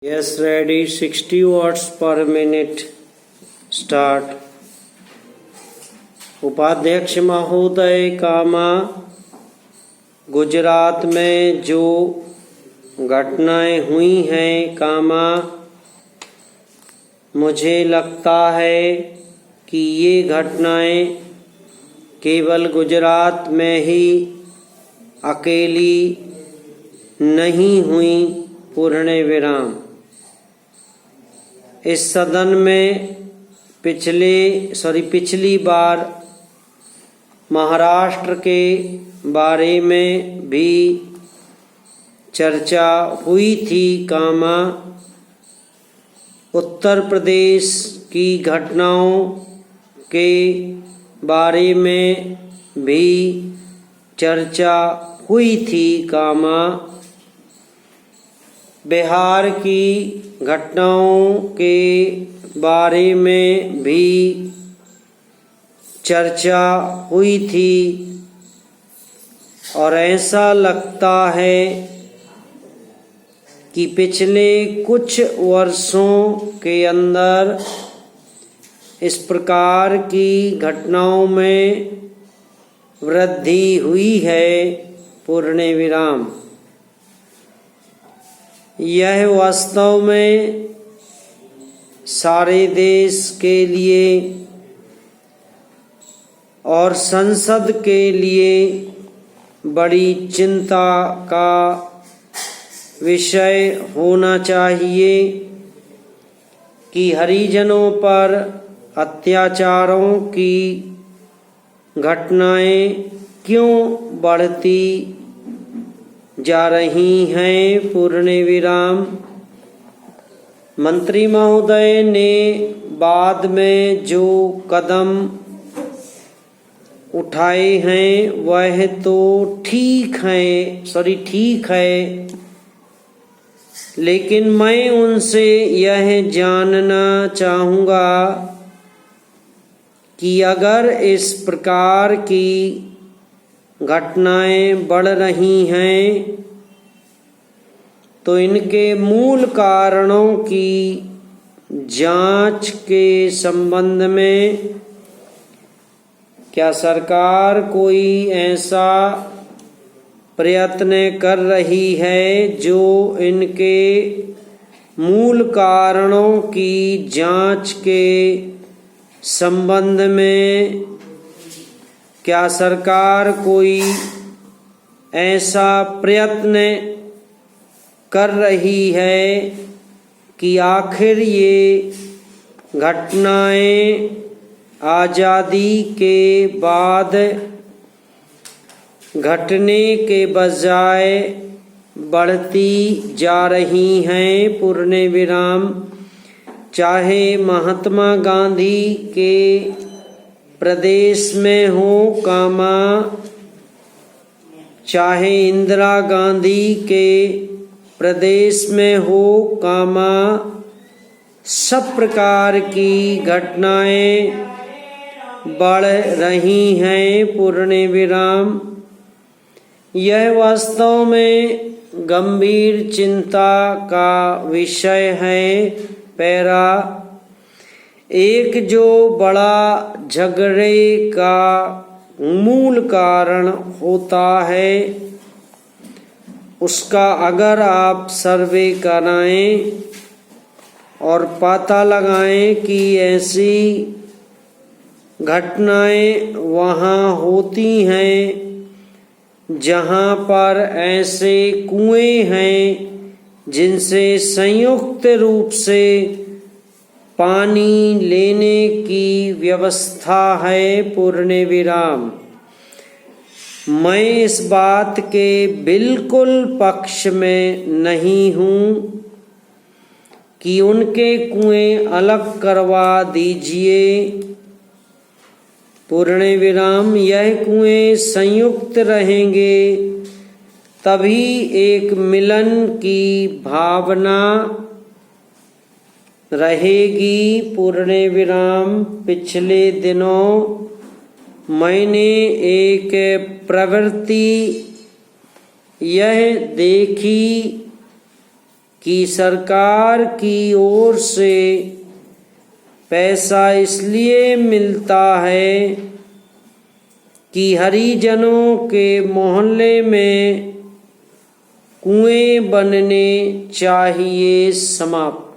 Yes, ready. 60 watts per minute. Start. उपाध्यक्ष महोदय कामा गुजरात में जो घटनाएं हुई हैं कामा मुझे लगता है कि ये घटनाएं केवल गुजरात में ही अकेली नहीं हुई। पूर्ण विराम। इस सदन में पिछली बार महाराष्ट्र के बारे में भी चर्चा हुई थी कामा उत्तर प्रदेश की घटनाओं के बारे में भी चर्चा हुई थी कामा बिहार की घटनाओं के बारे में भी चर्चा हुई थी और ऐसा लगता है कि पिछले कुछ वर्षों के अंदर इस प्रकार की घटनाओं में वृद्धि हुई है। पूर्ण विराम। यह वास्तव में सारे देश के लिए और संसद के लिए बड़ी चिंता का विषय होना चाहिए कि हरिजनों पर अत्याचारों की घटनाएं क्यों बढ़ती जा रही हैं। पूर्ण विराम। मंत्री महोदय ने बाद में जो कदम उठाए हैं वह तो ठीक है, लेकिन मैं उनसे यह जानना चाहूँगा कि अगर इस प्रकार की घटनाएं बढ़ रही हैं तो इनके मूल कारणों की जांच के संबंध में क्या सरकार कोई ऐसा प्रयत्न कर रही है जो इनके मूल कारणों की जांच के संबंध में क्या सरकार कोई ऐसा प्रयत्न कर रही है कि आखिर ये घटनाएं आज़ादी के बाद घटने के बजाय बढ़ती जा रही हैं। पूर्ण विराम। चाहे महात्मा गांधी के प्रदेश में हो कामा चाहे इंदिरा गांधी के प्रदेश में हो कामा सब प्रकार की घटनाएं बढ़ रही हैं। पूर्ण विराम। यह वास्तव में गंभीर चिंता का विषय है। पैरा एक जो बड़ा झगड़े का मूल कारण होता है उसका अगर आप सर्वे कराएं और पता लगाएं कि ऐसी घटनाएं वहाँ होती हैं जहाँ पर ऐसे कुएं हैं जिनसे संयुक्त रूप से पानी लेने की व्यवस्था है। पूर्ण विराम। मैं इस बात के बिल्कुल पक्ष में नहीं हूँ कि उनके कुएं अलग करवा दीजिए। पूर्ण विराम। यह कुएं संयुक्त रहेंगे तभी एक मिलन की भावना रहेगी। पूर्ण विराम। पिछले दिनों मैंने एक प्रवृत्ति यह देखी कि सरकार की ओर से पैसा इसलिए मिलता है कि हरिजनों के मोहल्ले में कुएं बनने चाहिए। समाप्त।